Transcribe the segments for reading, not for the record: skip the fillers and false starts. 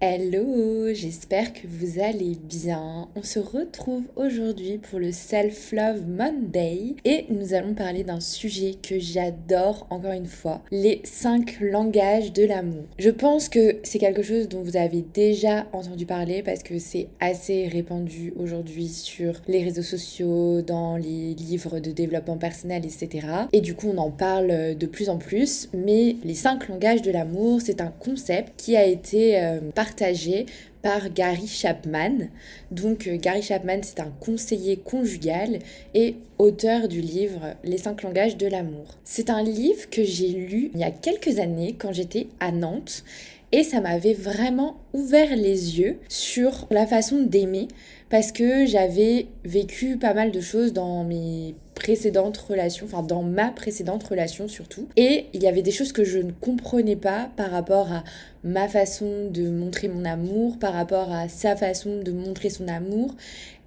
Hello, j'espère que vous allez bien. On se retrouve aujourd'hui pour le Self-Love Monday et nous allons parler d'un sujet que j'adore encore une fois, les 5 langages de l'amour. Je pense que c'est quelque chose dont vous avez déjà entendu parler parce que c'est assez répandu aujourd'hui sur les réseaux sociaux, dans les livres de développement personnel, etc. Et du coup, on en parle de plus en plus, mais les 5 langages de l'amour, c'est un concept qui a été partagé par Gary Chapman. Donc Gary Chapman, c'est un conseiller conjugal et auteur du livre Les 5 langages de l'amour. C'est un livre que j'ai lu il y a quelques années quand j'étais à Nantes et ça m'avait vraiment ouvert les yeux sur la façon d'aimer parce que j'avais vécu pas mal de choses dans mes précédentes relations, enfin dans ma précédente relation surtout. Et il y avait des choses que je ne comprenais pas par rapport à ma façon de montrer mon amour, par rapport à sa façon de montrer son amour.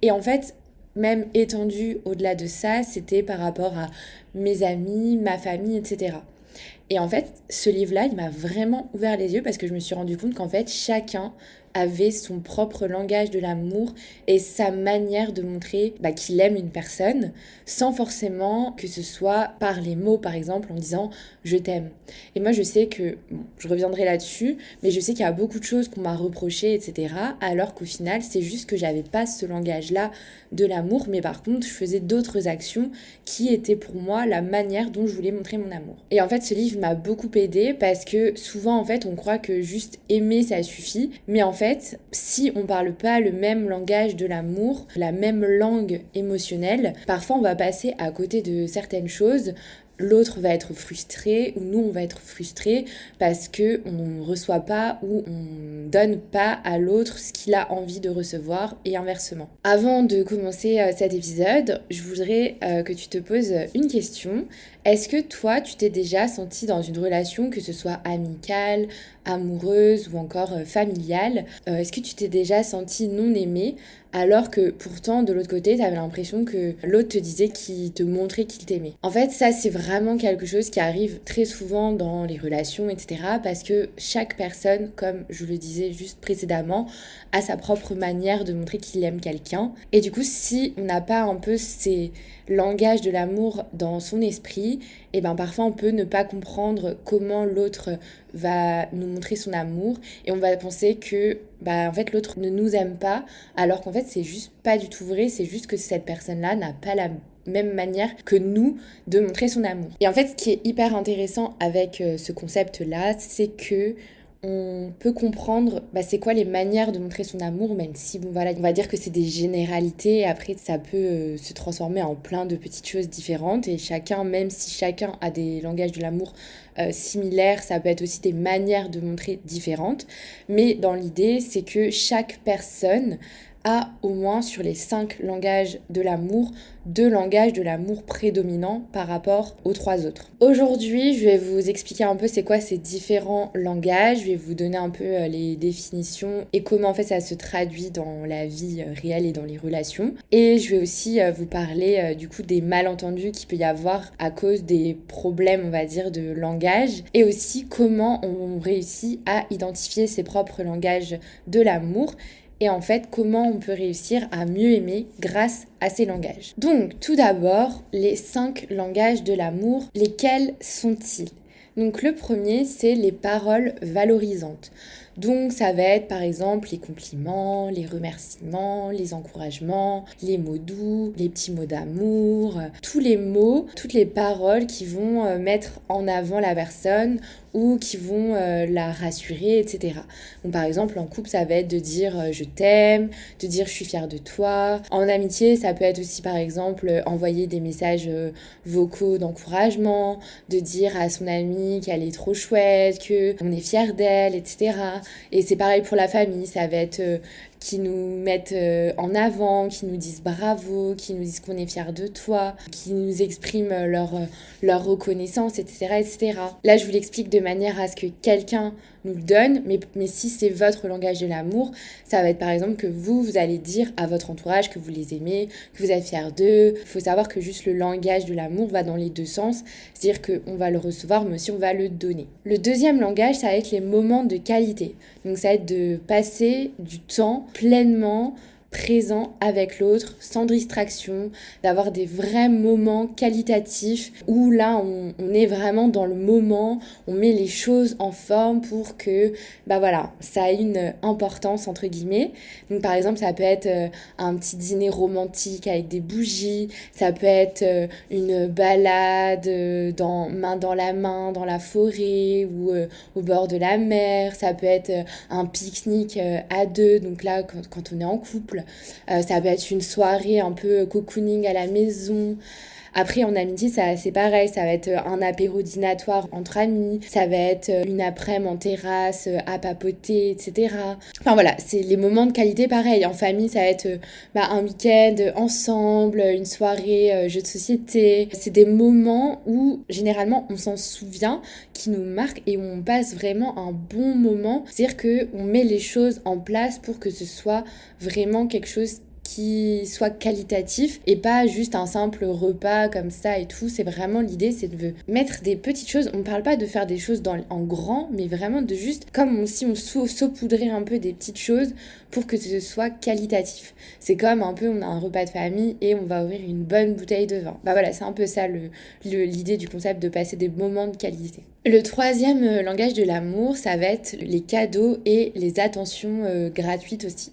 Et en fait, même étendu au-delà de ça, c'était par rapport à mes amis, ma famille, etc. Et en fait, ce livre-là, il m'a vraiment ouvert les yeux parce que je me suis rendu compte qu'en fait, chacun avait son propre langage de l'amour et sa manière de montrer qu'il aime une personne sans forcément que ce soit par les mots, par exemple, en disant je t'aime. Et moi, je sais que, bon, je reviendrai là-dessus, mais je sais qu'il y a beaucoup de choses qu'on m'a reprochées, etc. Alors qu'au final, c'est juste que j'avais pas ce langage-là de l'amour, mais par contre, je faisais d'autres actions qui étaient pour moi la manière dont je voulais montrer mon amour. Et en fait, ce livre m'a beaucoup aidée parce que souvent, en fait, on croit que juste aimer, ça suffit. Mais en fait, si on parle pas le même langage de l'amour, la même langue émotionnelle, parfois on va passer à côté de certaines choses. L'autre va être frustré ou nous on va être frustré parce que on ne reçoit pas ou on donne pas à l'autre ce qu'il a envie de recevoir et inversement. Avant de commencer cet épisode, je voudrais que tu te poses une question. Est-ce que toi tu t'es déjà senti dans une relation, que ce soit amicale, amoureuse ou encore familiale, est-ce que tu t'es déjà senti non aimé alors que pourtant de l'autre côté tu avais l'impression que l'autre te disait qu'il te montrait qu'il t'aimait? En fait, ça c'est vraiment quelque chose qui arrive très souvent dans les relations, etc. Parce que chaque personne, comme je le disais juste précédemment, a sa propre manière de montrer qu'il aime quelqu'un. Et du coup, si on n'a pas un peu ces langages de l'amour dans son esprit, et ben parfois on peut ne pas comprendre comment l'autre va nous montrer son amour et on va penser que en fait l'autre ne nous aime pas alors qu'en fait c'est juste pas du tout vrai, c'est juste que cette personne-là n'a pas la même manière que nous de montrer son amour. Et en fait ce qui est hyper intéressant avec ce concept-là, c'est que on peut comprendre c'est quoi les manières de montrer son amour, même si bon voilà, on va dire que c'est des généralités et après ça peut se transformer en plein de petites choses différentes et chacun, même si chacun a des langages de l'amour similaires, ça peut être aussi des manières de montrer différentes, mais dans l'idée c'est que chaque personne a au moins sur les 5 langages de l'amour, 2 langages de l'amour prédominants par rapport aux 3 autres. Aujourd'hui, je vais vous expliquer un peu c'est quoi ces différents langages, je vais vous donner un peu les définitions et comment en fait ça se traduit dans la vie réelle et dans les relations. Et je vais aussi vous parler du coup des malentendus qu'il peut y avoir à cause des problèmes, on va dire, de langage et aussi comment on réussit à identifier ses propres langages de l'amour et en fait comment on peut réussir à mieux aimer grâce à ces langages. Donc tout d'abord, les 5 langages de l'amour, lesquels sont-ils? Donc le premier, c'est les paroles valorisantes. Donc ça va être par exemple les compliments, les remerciements, les encouragements, les mots doux, les petits mots d'amour, tous les mots, toutes les paroles qui vont mettre en avant la personne ou qui vont la rassurer, etc. Donc par exemple en couple ça va être de dire je t'aime, de dire je suis fière de toi. En amitié ça peut être aussi par exemple envoyer des messages vocaux d'encouragement, de dire à son amie qu'elle est trop chouette, qu'on est fier d'elle, etc. Et c'est pareil pour la famille, ça va être qui nous mettent en avant, qui nous disent bravo, qui nous disent qu'on est fiers de toi, qui nous expriment leur reconnaissance, etc., etc. Là, je vous l'explique de manière à ce que quelqu'un nous le donne, mais si c'est votre langage de l'amour, ça va être par exemple que vous allez dire à votre entourage que vous les aimez, que vous êtes fiers d'eux. Il faut savoir que juste le langage de l'amour va dans les deux sens, c'est-à-dire qu'on va le recevoir, mais aussi on va le donner. Le deuxième langage, ça va être les moments de qualité. Donc ça va être de passer du temps pleinement présent avec l'autre, sans distraction, d'avoir des vrais moments qualitatifs où là on est vraiment dans le moment, on met les choses en forme pour que ça ait une importance entre guillemets. Donc par exemple ça peut être un petit dîner romantique avec des bougies, ça peut être une balade main dans la main dans la forêt ou au bord de la mer, ça peut être un pique-nique à deux, donc là quand on est en couple. Ça peut être une soirée un peu cocooning à la maison. Après, en amitié, c'est pareil, ça va être un apéro dînatoire entre amis, ça va être une après-midi en terrasse à papoter, etc. Enfin voilà, c'est les moments de qualité pareil. En famille, ça va être un week-end ensemble, une soirée jeu de société. C'est des moments où, généralement, on s'en souvient, qui nous marquent et où on passe vraiment un bon moment. C'est-à-dire qu'on met les choses en place pour que ce soit vraiment quelque chose qui soit qualitatif et pas juste un simple repas comme ça et tout. C'est vraiment l'idée, c'est de mettre des petites choses. On ne parle pas de faire des choses en grand, mais vraiment de juste comme si on saupoudrait un peu des petites choses pour que ce soit qualitatif. C'est comme un peu, on a un repas de famille et on va ouvrir une bonne bouteille de vin. Voilà, c'est un peu ça l'idée du concept de passer des moments de qualité. Le troisième langage de l'amour, ça va être les cadeaux et les attentions gratuites aussi.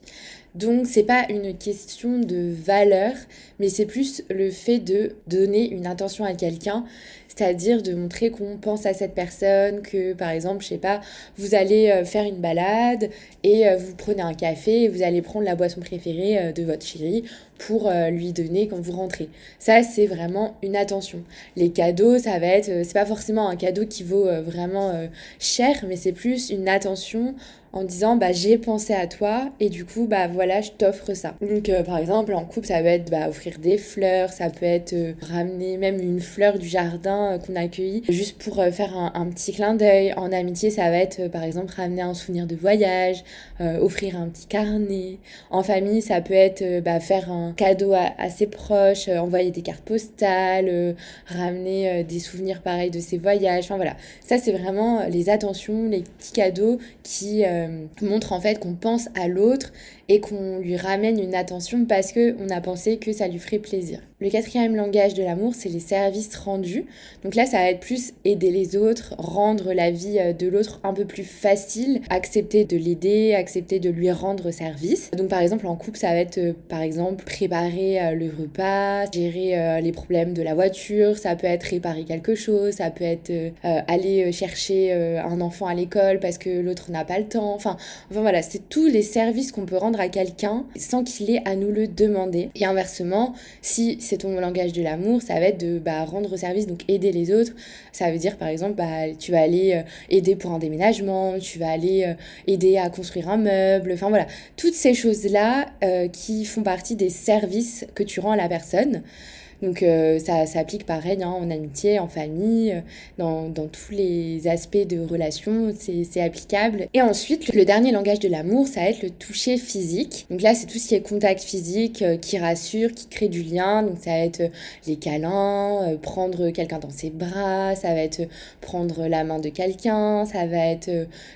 Donc c'est pas une question de valeur, mais c'est plus le fait de donner une intention à quelqu'un, c'est-à-dire de montrer qu'on pense à cette personne, que par exemple, je sais pas, vous allez faire une balade et vous prenez un café et vous allez prendre la boisson préférée de votre chéri pour lui donner quand vous rentrez. Ça, c'est vraiment une attention. Les cadeaux, ça va être, c'est pas forcément un cadeau qui vaut vraiment cher, mais c'est plus une attention en disant j'ai pensé à toi et du coup voilà, je t'offre ça. Donc par exemple en couple ça peut être offrir des fleurs, ça peut être ramener même une fleur du jardin qu'on a accueilli juste pour faire un petit clin d'œil. En amitié ça va être par exemple ramener un souvenir de voyage, offrir un petit carnet. En famille ça peut être faire un cadeau à ses proches, envoyer des cartes postales, ramener des souvenirs pareils de ses voyages. Enfin voilà, ça c'est vraiment les attentions, les petits cadeaux qui montre en fait qu'on pense à l'autre et qu'on lui ramène une attention parce qu'on a pensé que ça lui ferait plaisir. Le quatrième langage de l'amour, c'est les services rendus. Donc là, ça va être plus aider les autres, rendre la vie de l'autre un peu plus facile, accepter de l'aider, accepter de lui rendre service. Donc par exemple, en couple, ça va être par exemple préparer le repas, gérer les problèmes de la voiture, ça peut être réparer quelque chose, ça peut être aller chercher un enfant à l'école parce que l'autre n'a pas le temps. Enfin voilà, c'est tous les services qu'on peut rendre à quelqu'un sans qu'il ait à nous le demander. Et inversement, si c'est ton langage de l'amour, ça va être de rendre service, donc aider les autres. Ça veut dire par exemple, tu vas aller aider pour un déménagement, tu vas aller aider à construire un meuble, enfin voilà, toutes ces choses-là qui font partie des services que tu rends à la personne. Donc ça s'applique pareil en amitié, en famille, dans tous les aspects de relation, c'est applicable. Et ensuite, le dernier langage de l'amour, ça va être le toucher physique. Donc là, c'est tout ce qui est contact physique qui rassure, qui crée du lien. Donc ça va être les câlins, prendre quelqu'un dans ses bras, ça va être prendre la main de quelqu'un, ça va être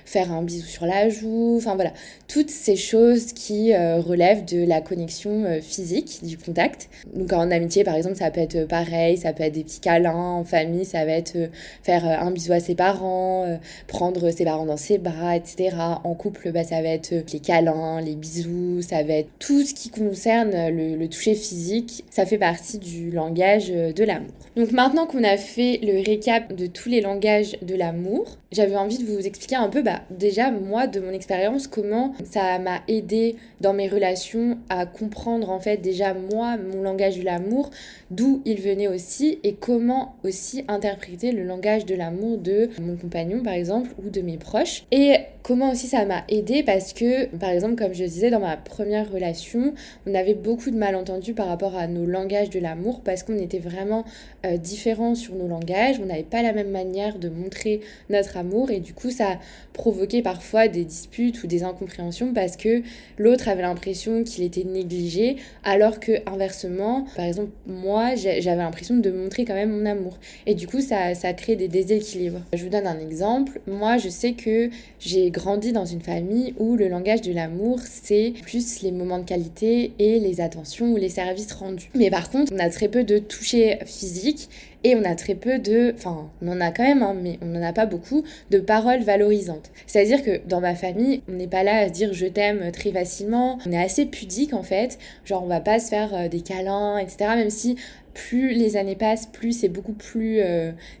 faire un bisou sur la joue, enfin voilà. Toutes ces choses qui relèvent de la connexion physique, du contact. Donc en amitié, par exemple, ça peut être pareil, ça peut être des petits câlins. En famille, ça va être faire un bisou à ses parents, prendre ses parents dans ses bras, etc. En couple, ça va être les câlins, les bisous, ça va être tout ce qui concerne le toucher physique. Ça fait partie du langage de l'amour. Donc maintenant qu'on a fait le récap de tous les langages de l'amour, j'avais envie de vous expliquer un peu, déjà moi, de mon expérience, comment ça m'a aidé dans mes relations à comprendre en fait déjà moi, mon langage de l'amour, d'où il venait aussi et comment aussi interpréter le langage de l'amour de mon compagnon par exemple ou de mes proches. Et Comment aussi ça m'a aidée parce que, par exemple, comme je disais, dans ma première relation, on avait beaucoup de malentendus par rapport à nos langages de l'amour parce qu'on était vraiment différents sur nos langages, on n'avait pas la même manière de montrer notre amour et du coup ça provoquait parfois des disputes ou des incompréhensions parce que l'autre avait l'impression qu'il était négligé alors que inversement, par exemple, moi j'avais l'impression de montrer quand même mon amour et du coup ça crée des déséquilibres. Je vous donne un exemple, moi je sais que j'ai grandi dans une famille où le langage de l'amour, c'est plus les moments de qualité et les attentions ou les services rendus. Mais par contre, on a très peu de toucher physique et on a très peu de... Enfin, on en a quand même, hein, mais on n'en a pas beaucoup de paroles valorisantes. C'est-à-dire que dans ma famille, on n'est pas là à se dire je t'aime très facilement. On est assez pudique en fait. Genre, on va pas se faire des câlins, etc. Même si plus les années passent, plus c'est beaucoup plus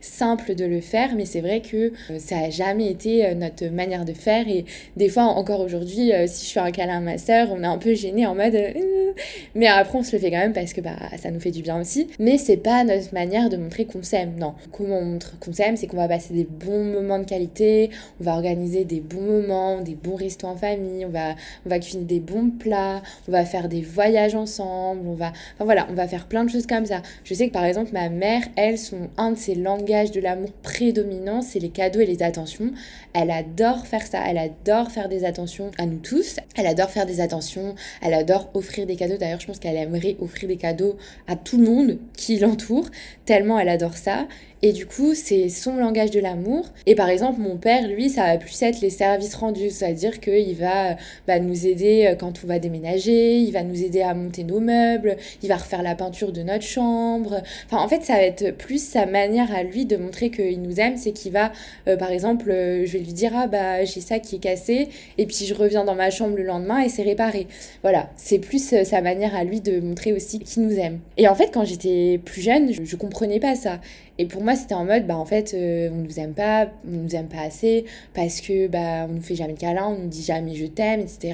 simple de le faire, mais c'est vrai que ça a jamais été notre manière de faire et des fois encore aujourd'hui, si je fais un câlin à ma sœur, on est un peu gêné en mode mais après on se le fait quand même parce que bah ça nous fait du bien aussi, mais c'est pas notre manière de montrer qu'on s'aime, non. Comment on montre qu'on s'aime, c'est qu'on va passer des bons moments de qualité, on va organiser des bons moments, des bons restos en famille, on va cuisiner des bons plats, on va faire des voyages ensemble, enfin voilà, on va faire plein de choses comme ça. Je sais que par exemple ma mère, un de ses langages de l'amour prédominants, c'est les cadeaux et les attentions. Elle adore faire ça, elle adore faire des attentions à nous tous, elle adore faire des attentions, elle adore offrir des cadeaux. D'ailleurs, je pense qu'elle aimerait offrir des cadeaux à tout le monde qui l'entoure, tellement elle adore ça. Et du coup, c'est son langage de l'amour. Et par exemple, mon père, lui, ça va plus être les services rendus. C'est-à-dire qu'il va nous aider quand on va déménager, il va nous aider à monter nos meubles, il va refaire la peinture de notre chambre. Enfin, en fait, ça va être plus sa manière à lui de montrer qu'il nous aime. C'est qu'il va, par exemple, je vais lui dire, ah bah j'ai ça qui est cassé. Et puis je reviens dans ma chambre le lendemain et c'est réparé. Voilà, c'est plus sa manière à lui de montrer aussi qu'il nous aime. Et en fait, quand j'étais plus jeune, je comprenais pas ça. Et pour moi, c'était en mode, bah en fait, on nous aime pas assez, parce que bah on nous fait jamais de câlins, on nous dit jamais je t'aime, etc.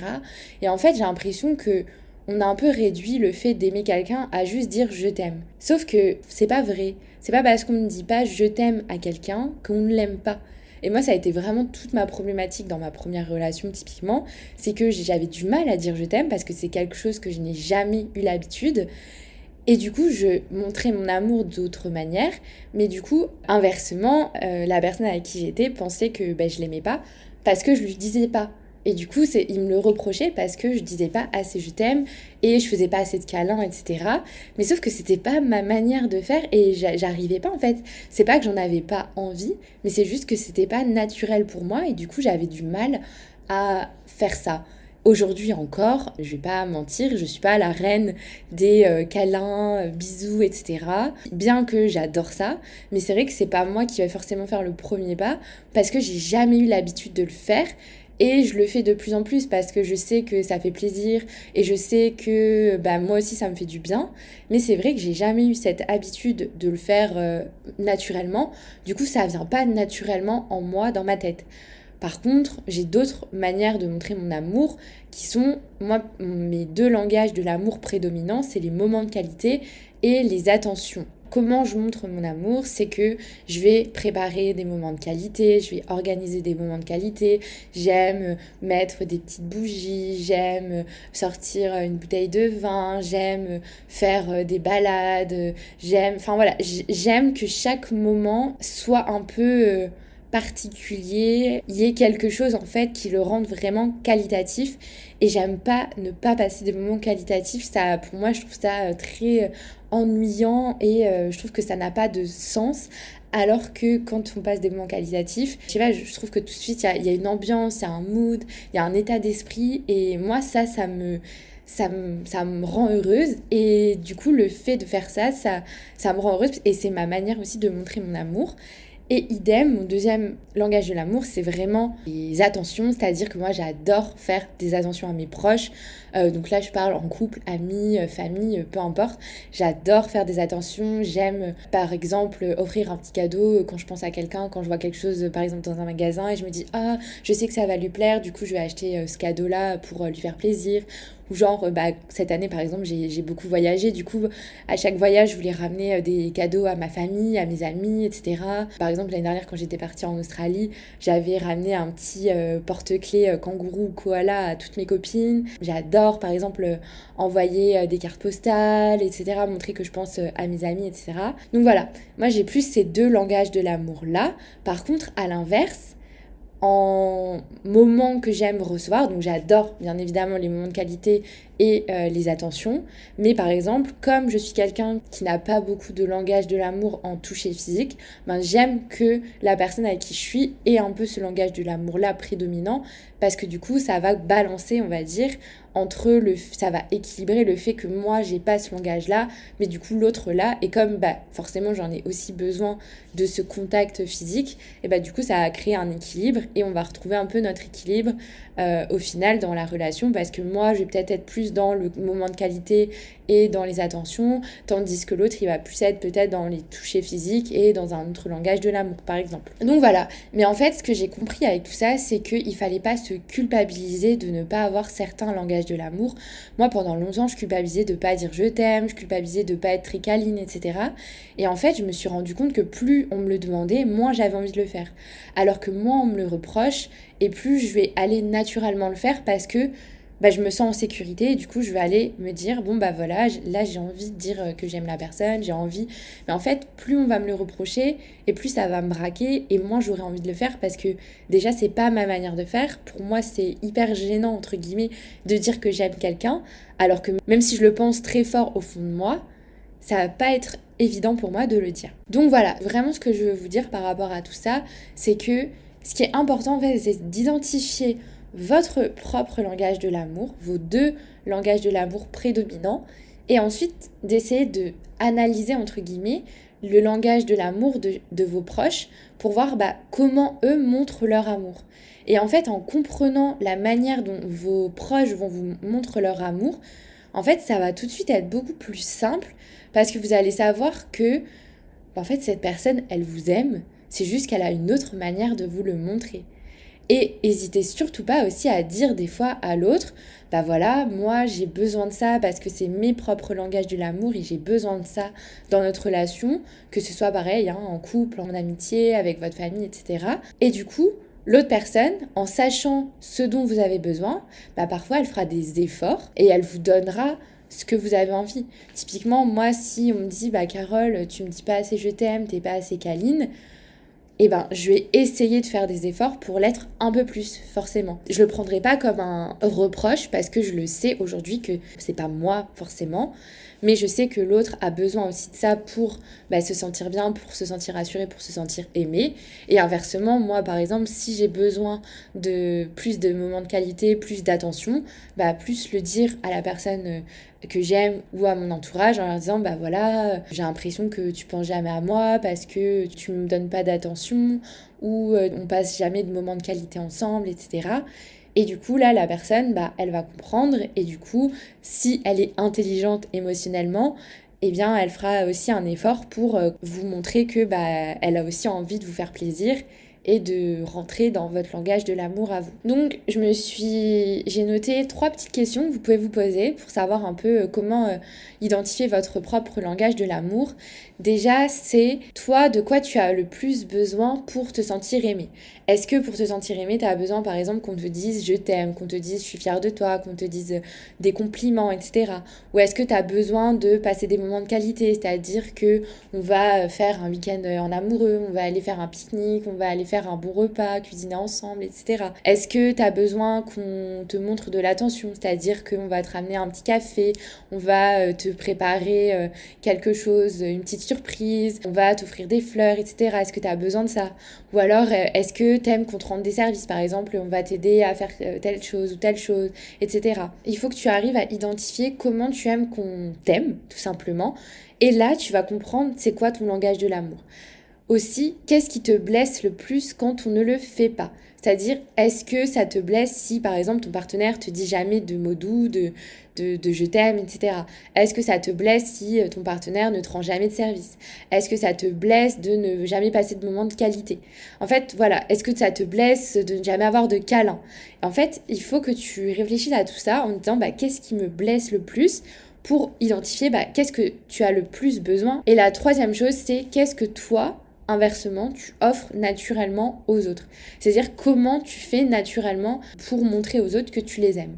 Et en fait, j'ai l'impression que on a un peu réduit le fait d'aimer quelqu'un à juste dire je t'aime. Sauf que c'est pas vrai. C'est pas parce qu'on ne dit pas je t'aime à quelqu'un qu'on ne l'aime pas. Et moi, ça a été vraiment toute ma problématique dans ma première relation, typiquement. C'est que j'avais du mal à dire je t'aime parce que c'est quelque chose que je n'ai jamais eu l'habitude. Et du coup, je montrais mon amour d'autres manières. Mais du coup, inversement, la personne avec qui j'étais pensait que je l'aimais pas parce que je lui disais pas. Et du coup, il me le reprochait parce que je disais pas assez je t'aime et je faisais pas assez de câlins, etc. Mais sauf que c'était pas ma manière de faire et j'arrivais pas en fait. C'est pas que j'en avais pas envie, mais c'est juste que c'était pas naturel pour moi et du coup, j'avais du mal à faire ça. Aujourd'hui encore, je vais pas mentir, je suis pas la reine des câlins, bisous, etc. Bien que j'adore ça, mais c'est vrai que c'est pas moi qui vais forcément faire le premier pas parce que j'ai jamais eu l'habitude de le faire. Et je le fais de plus en plus parce que je sais que ça fait plaisir et je sais que moi aussi ça me fait du bien. Mais c'est vrai que j'ai jamais eu cette habitude de le faire naturellement. Du coup, ça vient pas naturellement en moi, dans ma tête. Par contre, j'ai d'autres manières de montrer mon amour qui sont, moi, mes deux langages de l'amour prédominants, c'est les moments de qualité et les attentions. Comment je montre mon amour, c'est que je vais préparer des moments de qualité, je vais organiser des moments de qualité, j'aime mettre des petites bougies, j'aime sortir une bouteille de vin, j'aime faire des balades, j'aime que chaque moment soit un peu particulier, il y ait quelque chose en fait qui le rende vraiment qualitatif et j'aime pas ne pas passer des moments qualitatifs, ça pour moi je trouve ça très ennuyant et je trouve que ça n'a pas de sens alors que quand on passe des moments qualitatifs, je sais pas, je trouve que tout de suite il y a une ambiance, il y a un mood, il y a un état d'esprit et moi ça me rend heureuse et du coup le fait de faire ça me rend heureuse et c'est ma manière aussi de montrer mon amour. Et idem, mon deuxième langage de l'amour, c'est vraiment les attentions, c'est-à-dire que moi j'adore faire des attentions à mes proches. Donc là je parle en couple, amis, famille, peu importe. J'adore faire des attentions, j'aime par exemple offrir un petit cadeau quand je pense à quelqu'un, quand je vois quelque chose par exemple dans un magasin et je me dis ah je sais que ça va lui plaire, du coup je vais acheter ce cadeau-là pour lui faire plaisir. Ou genre, cette année, par exemple, j'ai beaucoup voyagé. Du coup, à chaque voyage, je voulais ramener des cadeaux à ma famille, à mes amis, etc. Par exemple, l'année dernière, quand j'étais partie en Australie, j'avais ramené un petit porte-clés kangourou ou koala à toutes mes copines. J'adore, par exemple, envoyer des cartes postales, etc. Montrer que je pense à mes amis, etc. Donc voilà, moi j'ai plus ces deux langages de l'amour-là. Par contre, à l'inverse, en moments que j'aime recevoir, donc j'adore bien évidemment les moments de qualité et les attentions, mais par exemple, comme je suis quelqu'un qui n'a pas beaucoup de langage de l'amour en toucher physique, ben j'aime que la personne avec qui je suis ait un peu ce langage de l'amour là prédominant, parce que du coup ça va balancer, on va dire, ça va équilibrer le fait que moi j'ai pas ce langage là, mais du coup l'autre là, et comme forcément j'en ai aussi besoin de ce contact physique, et du coup ça a créé un équilibre et on va retrouver un peu notre équilibre au final dans la relation, parce que moi je vais peut-être être plus dans le moment de qualité et dans les attentions, tandis que l'autre il va plus être peut-être dans les touchés physiques et dans un autre langage de l'amour par exemple. Donc voilà, mais en fait ce que j'ai compris avec tout ça, c'est qu'il fallait pas se culpabiliser de ne pas avoir certains langages de l'amour. Moi pendant longtemps je culpabilisais de pas dire je t'aime, je culpabilisais de pas être très câline, etc. Et en fait je me suis rendu compte que plus on me le demandait, moins j'avais envie de le faire. Alors que moins on me le reproche, et plus je vais aller naturellement le faire, parce que je me sens en sécurité, et du coup je vais aller me dire bon voilà, là j'ai envie de dire que j'aime la personne, j'ai envie, mais en fait plus on va me le reprocher et plus ça va me braquer et moins j'aurai envie de le faire, parce que déjà c'est pas ma manière de faire. Pour moi c'est hyper gênant entre guillemets de dire que j'aime quelqu'un, alors que même si je le pense très fort au fond de moi, ça va pas être évident pour moi de le dire. Donc voilà, vraiment ce que je veux vous dire par rapport à tout ça, c'est que ce qui est important en fait, c'est d'identifier votre propre langage de l'amour, vos deux langages de l'amour prédominants, et ensuite d'essayer de analyser entre guillemets le langage de l'amour de vos proches pour voir comment eux montrent leur amour. Et en fait, en comprenant la manière dont vos proches vont vous montrer leur amour, en fait, ça va tout de suite être beaucoup plus simple, parce que vous allez savoir que en fait, cette personne, elle vous aime, c'est juste qu'elle a une autre manière de vous le montrer. Et n'hésitez surtout pas aussi à dire des fois à l'autre, voilà, moi j'ai besoin de ça parce que c'est mes propres langages de l'amour et j'ai besoin de ça dans notre relation, que ce soit pareil, en couple, en amitié, avec votre famille, etc. Et du coup, l'autre personne, en sachant ce dont vous avez besoin, parfois elle fera des efforts et elle vous donnera ce que vous avez envie. Typiquement, moi, si on me dit, Carole, tu me dis pas assez je t'aime, t'es pas assez câline, je vais essayer de faire des efforts pour l'être un peu plus, forcément. Je le prendrai pas comme un reproche, parce que je le sais aujourd'hui que c'est pas moi, forcément, mais je sais que l'autre a besoin aussi de ça pour se sentir bien, pour se sentir rassuré, pour se sentir aimé. Et inversement, moi, par exemple, si j'ai besoin de plus de moments de qualité, plus d'attention, plus le dire à la personne que j'aime ou à mon entourage en leur disant voilà, j'ai l'impression que tu penses jamais à moi parce que tu me donnes pas d'attention, ou on passe jamais de moments de qualité ensemble, etc. Et du coup là la personne elle va comprendre, et du coup si elle est intelligente émotionnellement, elle fera aussi un effort pour vous montrer que elle a aussi envie de vous faire plaisir et de rentrer dans votre langage de l'amour à vous. Donc j'ai noté 3 petites questions que vous pouvez vous poser pour savoir un peu comment identifier votre propre langage de l'amour. Déjà, c'est toi, de quoi tu as le plus besoin pour te sentir aimé. Est-ce que pour te sentir aimé, tu as besoin par exemple qu'on te dise je t'aime, qu'on te dise je suis fière de toi, qu'on te dise des compliments, etc. Ou est-ce que tu as besoin de passer des moments de qualité, c'est-à-dire que on va faire un week-end en amoureux, on va aller faire un pique-nique, on va aller faire un bon repas, cuisiner ensemble, etc. Est-ce que tu as besoin qu'on te montre de l'attention, c'est-à-dire qu'on va te ramener un petit café, on va te préparer quelque chose, une petite surprise, on va t'offrir des fleurs, etc. Est-ce que tu as besoin de ça? Ou alors, est-ce que t'aimes qu'on te rende des services? Par exemple, on va t'aider à faire telle chose ou telle chose, etc. Il faut que tu arrives à identifier comment tu aimes qu'on t'aime, tout simplement. Et là, tu vas comprendre c'est quoi ton langage de l'amour. Aussi, qu'est-ce qui te blesse le plus quand on ne le fait pas? C'est-à-dire, est-ce que ça te blesse si, par exemple, ton partenaire te dit jamais de mots doux, de je t'aime, etc. Est-ce que ça te blesse si ton partenaire ne te rend jamais de service? Est-ce que ça te blesse de ne jamais passer de moments de qualité? En fait, voilà, est-ce que ça te blesse de ne jamais avoir de câlin? En fait, il faut que tu réfléchisses à tout ça en te disant, qu'est-ce qui me blesse le plus pour identifier qu'est-ce que tu as le plus besoin. Et la troisième chose, c'est qu'est-ce que toi, inversement, tu offres naturellement aux autres. C'est-à-dire comment tu fais naturellement pour montrer aux autres que tu les aimes.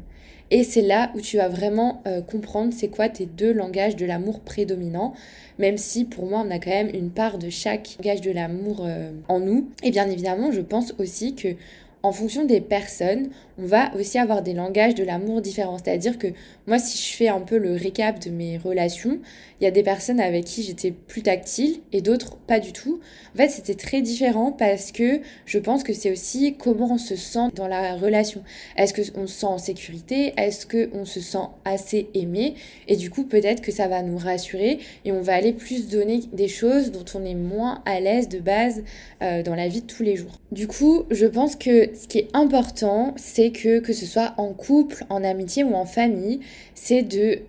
Et c'est là où tu vas vraiment comprendre c'est quoi tes deux langages de l'amour prédominants, même si pour moi on a quand même une part de chaque langage de l'amour en nous. Et bien évidemment, je pense aussi que en fonction des personnes, on va aussi avoir des langages de l'amour différents. C'est-à-dire que moi, si je fais un peu le récap de mes relations, il y a des personnes avec qui j'étais plus tactile et d'autres pas du tout. En fait, c'était très différent parce que je pense que c'est aussi comment on se sent dans la relation. Est-ce qu'on se sent en sécurité? Est-ce qu'on se sent assez aimé? Et du coup, peut-être que ça va nous rassurer et on va aller plus donner des choses dont on est moins à l'aise de base dans la vie de tous les jours. Du coup, je pense que ce qui est important, c'est que ce soit en couple, en amitié ou en famille, c'est de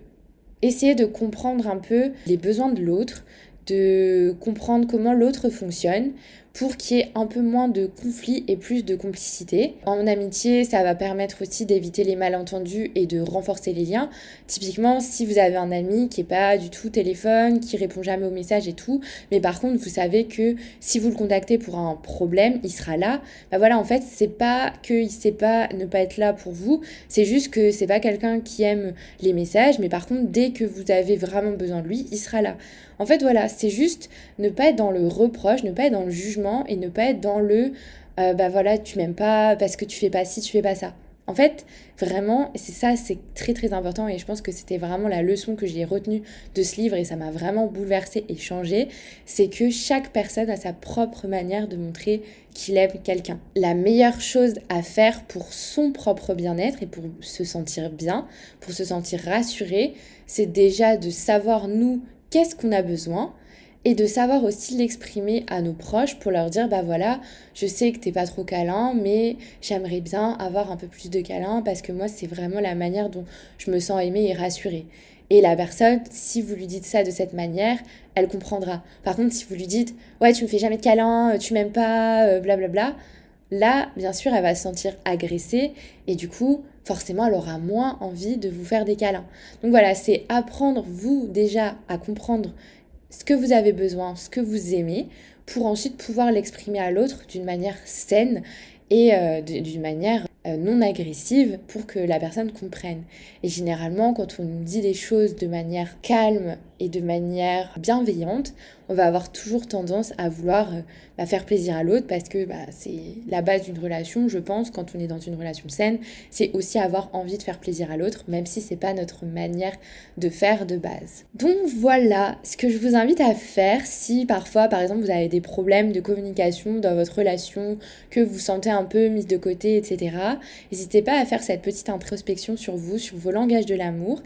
essayer de comprendre un peu les besoins de l'autre, de comprendre comment l'autre fonctionne pour qu'il y ait un peu moins de conflits et plus de complicité. En amitié, ça va permettre aussi d'éviter les malentendus et de renforcer les liens. Typiquement, si vous avez un ami qui est pas du tout téléphone, qui répond jamais aux messages et tout, mais par contre, vous savez que si vous le contactez pour un problème, il sera là. Voilà, en fait, c'est pas qu'il sait pas ne pas être là pour vous, c'est juste que c'est pas quelqu'un qui aime les messages, mais par contre, dès que vous avez vraiment besoin de lui, il sera là. En fait, voilà, c'est juste ne pas être dans le reproche, ne pas être dans le jugement et ne pas être dans le voilà, tu m'aimes pas parce que tu fais pas ci, tu fais pas ça. En fait, vraiment, c'est ça, c'est très très important et je pense que c'était vraiment la leçon que j'ai retenue de ce livre et ça m'a vraiment bouleversée et changée, c'est que chaque personne a sa propre manière de montrer qu'il aime quelqu'un. La meilleure chose à faire pour son propre bien-être et pour se sentir bien, pour se sentir rassuré, c'est déjà de savoir nous qu'est-ce qu'on a besoin et de savoir aussi l'exprimer à nos proches pour leur dire voilà, je sais que t'es pas trop câlin, mais j'aimerais bien avoir un peu plus de câlin parce que moi c'est vraiment la manière dont je me sens aimée et rassurée. Et la personne, si vous lui dites ça de cette manière, elle comprendra. Par contre, si vous lui dites ouais, tu me fais jamais de câlin, tu m'aimes pas, blablabla, là, bien sûr, elle va se sentir agressée et du coup, forcément, elle aura moins envie de vous faire des câlins. Donc voilà, c'est apprendre, vous, déjà, à comprendre ce que vous avez besoin, ce que vous aimez, pour ensuite pouvoir l'exprimer à l'autre d'une manière saine et d'une manière non agressive pour que la personne comprenne. Et généralement, quand on nous dit les choses de manière calme et de manière bienveillante, on va avoir toujours tendance à vouloir faire plaisir à l'autre parce que c'est la base d'une relation, je pense, quand on est dans une relation saine, c'est aussi avoir envie de faire plaisir à l'autre, même si c'est pas notre manière de faire de base. Donc voilà ce que je vous invite à faire si parfois, par exemple, vous avez des problèmes de communication dans votre relation, que vous sentez un peu mise de côté, etc. N'hésitez pas à faire cette petite introspection sur vous, sur vos langages de l'amour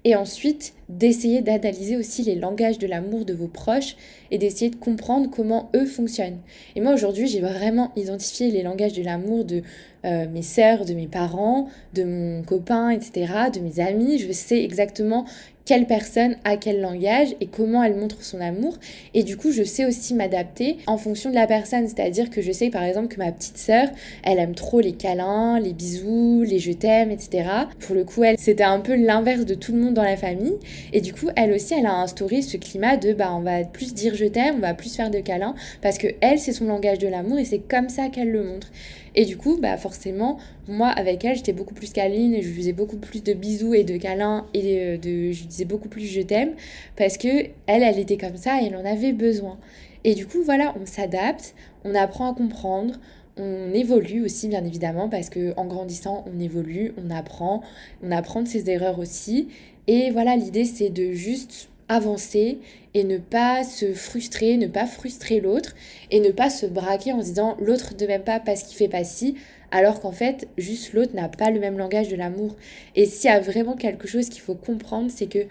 et ensuite d'essayer d'analyser aussi les langages de l'amour de vos proches et d'essayer de comprendre comment eux fonctionnent. Et moi aujourd'hui, j'ai vraiment identifié les langages de l'amour de mes sœurs, de mes parents, de mon copain, etc., de mes amis. Je sais exactement quelle personne a quel langage et comment elle montre son amour. Et du coup, je sais aussi m'adapter en fonction de la personne. C'est-à-dire que je sais par exemple que ma petite sœur, elle aime trop les câlins, les bisous, les je t'aime, etc. Pour le coup, elle, c'était un peu l'inverse de tout le monde dans la famille. Et du coup, elle aussi, elle a instauré ce climat de on va plus dire je t'aime, on va plus faire de câlins parce que elle, c'est son langage de l'amour et c'est comme ça qu'elle le montre. Et du coup, forcément, moi, avec elle, j'étais beaucoup plus câline et je lui faisais beaucoup plus de bisous et de câlins et je lui disais beaucoup plus je t'aime parce que elle était comme ça et elle en avait besoin. Et du coup, voilà, on s'adapte, on apprend à comprendre, on évolue aussi, bien évidemment, parce qu'en grandissant, on évolue, on apprend de ses erreurs aussi. Et voilà, l'idée, c'est de juste avancer et ne pas se frustrer, ne pas frustrer l'autre et ne pas se braquer en se disant l'autre ne m'aime pas parce qu'il fait pas ci, alors qu'en fait, juste l'autre n'a pas le même langage de l'amour. Et s'il y a vraiment quelque chose qu'il faut comprendre, c'est que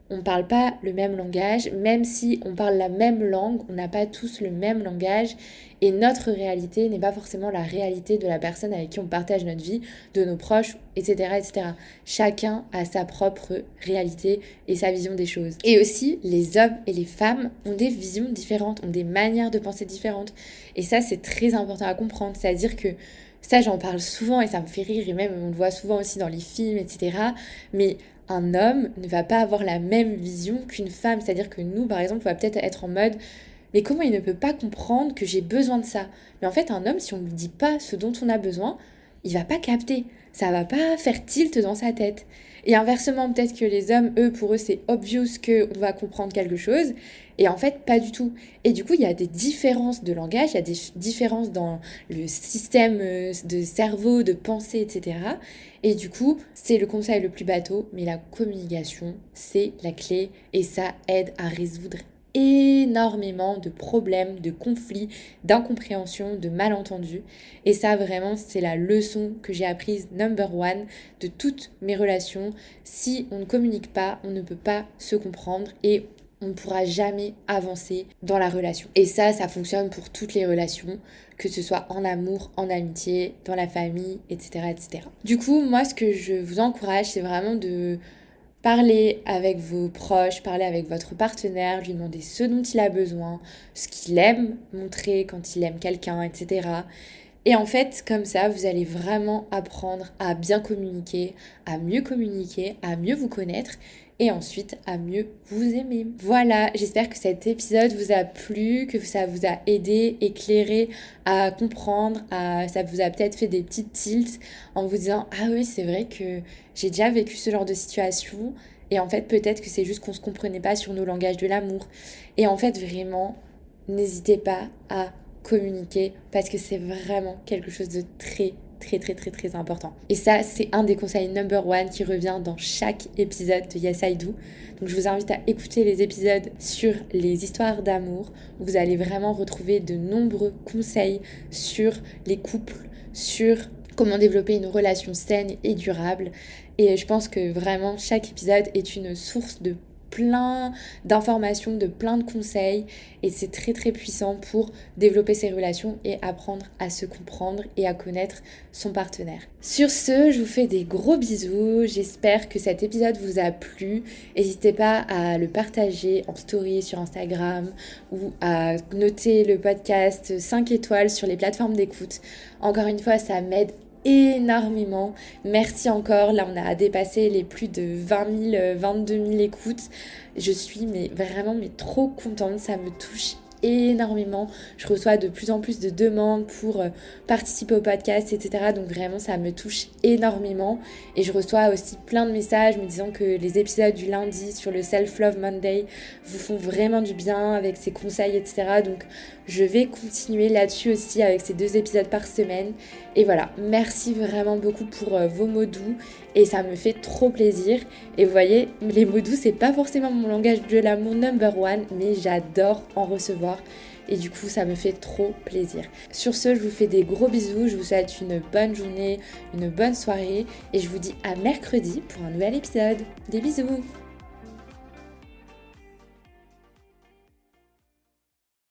on ne parle pas le même langage, même si on parle la même langue, on n'a pas tous le même langage et notre réalité n'est pas forcément la réalité de la personne avec qui on partage notre vie, de nos proches, etc. etc. Chacun a sa propre réalité et sa vision des choses. Et aussi, les hommes et les femmes ont des visions différentes, ont des manières de penser différentes. Et ça, c'est très important à comprendre. C'est-à-dire que ça, j'en parle souvent et ça me fait rire et même on le voit souvent aussi dans les films, etc. Mais un homme ne va pas avoir la même vision qu'une femme. C'est-à-dire que nous, par exemple, on va peut-être être en mode mais comment il ne peut pas comprendre que j'ai besoin de ça? Mais en fait, un homme, si on ne lui dit pas ce dont on a besoin, il va pas capter. Ça va pas faire tilt dans sa tête. Et inversement, peut-être que les hommes, eux, pour eux, c'est obvious qu'on va comprendre quelque chose. Et en fait, pas du tout. Et du coup, il y a des différences de langage, il y a des différences dans le système de cerveau, de pensée, etc. Et du coup, c'est le conseil le plus bateau, mais la communication, c'est la clé. Et ça aide à résoudre énormément de problèmes, de conflits, d'incompréhension, de malentendus. Et ça, vraiment, c'est la leçon que j'ai apprise number one de toutes mes relations. Si on ne communique pas, on ne peut pas se comprendre et on ne pourra jamais avancer dans la relation. Et ça fonctionne pour toutes les relations, que ce soit en amour, en amitié, dans la famille, etc., etc. Du coup, moi, ce que je vous encourage, c'est vraiment de parler avec vos proches, parler avec votre partenaire, lui demander ce dont il a besoin, ce qu'il aime montrer quand il aime quelqu'un, etc. Et en fait, comme ça, vous allez vraiment apprendre à bien communiquer, à mieux vous connaître et ensuite à mieux vous aimer. Voilà, j'espère que cet épisode vous a plu, que ça vous a aidé, éclairé à comprendre, ça vous a peut-être fait des petites tilts en vous disant « Ah oui, c'est vrai que j'ai déjà vécu ce genre de situation et en fait, peut-être que c'est juste qu'on ne se comprenait pas sur nos langages de l'amour. » Et en fait, vraiment, n'hésitez pas à communiquer parce que c'est vraiment quelque chose de très très important. Et ça, c'est un des conseils number one qui revient dans chaque épisode de Yes I Do. Donc je vous invite à écouter les épisodes sur les histoires d'amour où vous allez vraiment retrouver de nombreux conseils sur les couples, sur comment développer une relation saine et durable. Et je pense que vraiment chaque épisode est une source de plein d'informations, de plein de conseils et c'est très très puissant pour développer ses relations et apprendre à se comprendre et à connaître son partenaire. Sur ce, je vous fais des gros bisous, j'espère que cet épisode vous a plu. N'hésitez pas à le partager en story sur Instagram ou à noter le podcast 5 étoiles sur les plateformes d'écoute. Encore une fois, ça m'aide énormément. Merci encore. Là, on a dépassé les plus de 20 000, 22 000 écoutes. Je suis vraiment trop contente. Ça me touche énormément. Je reçois de plus en plus de demandes pour participer au podcast, etc. Donc vraiment, ça me touche énormément. Et je reçois aussi plein de messages me disant que les épisodes du lundi sur le Self-Love Monday vous font vraiment du bien avec ces conseils, etc. Donc je vais continuer là-dessus aussi avec ces 2 épisodes par semaine. Et voilà, merci vraiment beaucoup pour vos mots doux et ça me fait trop plaisir. Et vous voyez, les mots doux, c'est pas forcément mon langage de l'amour number one, mais j'adore en recevoir. Et du coup, ça me fait trop plaisir. Sur ce, je vous fais des gros bisous. Je vous souhaite une bonne journée, une bonne soirée. Et je vous dis à mercredi pour un nouvel épisode. Des bisous!